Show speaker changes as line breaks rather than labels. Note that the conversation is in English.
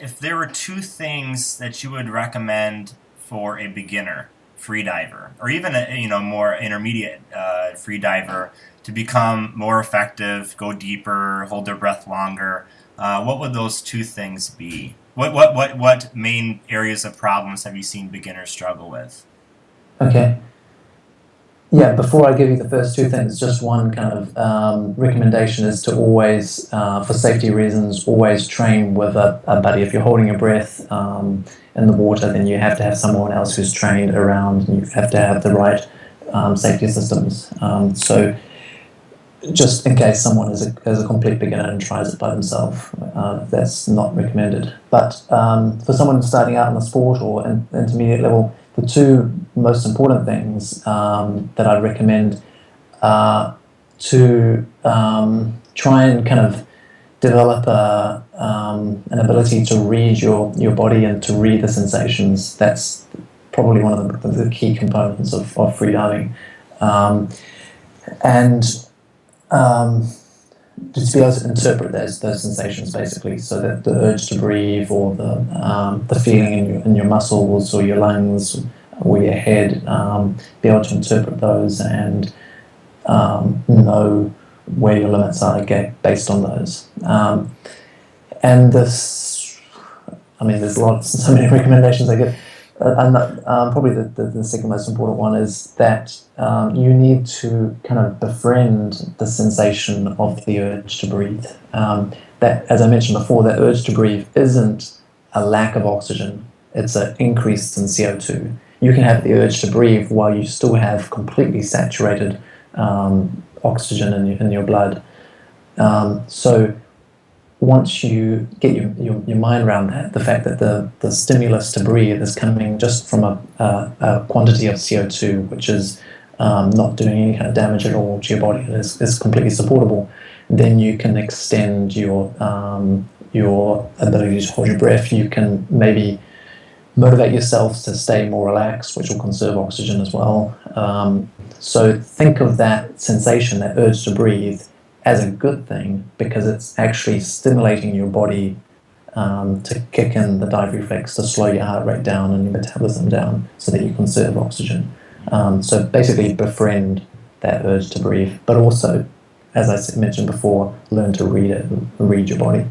if there were two things that you would recommend for a beginner free diver, or even a more intermediate free diver, to become more effective, go deeper, hold their breath longer, what would those two things be? What main areas of problems have you seen beginners struggle with?
Okay. Yeah, before I give you the first two things, just one kind of recommendation is to always, for safety reasons, always train with a buddy. If you're holding your breath in the water, then you have to have someone else who's trained around, and you have to have the right safety systems. So just in case someone is a complete beginner and tries it by themselves, that's not recommended. But for someone starting out in the sport or intermediate level, the two most important things that I recommend are to try and kind of develop an ability to read your body and to read the sensations. That's probably one of the key components of freediving. And just to be able to interpret those sensations, basically, so that the urge to breathe, or the feeling in your muscles or your lungs or your head, be able to interpret those and know where your limits are, based on those. And this, I mean, there's so many recommendations I give. And probably the second most important one is that you need to kind of befriend the sensation of the urge to breathe. That, as I mentioned before, that urge to breathe isn't a lack of oxygen, it's an increase in CO2. You can have the urge to breathe while you still have completely saturated oxygen in your blood. So once you get your mind around that, the fact that the stimulus to breathe is coming just from a quantity of CO2, which is not doing any kind of damage at all to your body, is completely supportable, then you can extend your ability to hold your breath. You can maybe motivate yourself to stay more relaxed, which will conserve oxygen as well. So think of that sensation, that urge to breathe, as a good thing, because it's actually stimulating your body to kick in the dive reflex, to slow your heart rate down and your metabolism down so that you conserve oxygen. So basically befriend that urge to breathe, but also, as I mentioned before, learn to read it, read your body.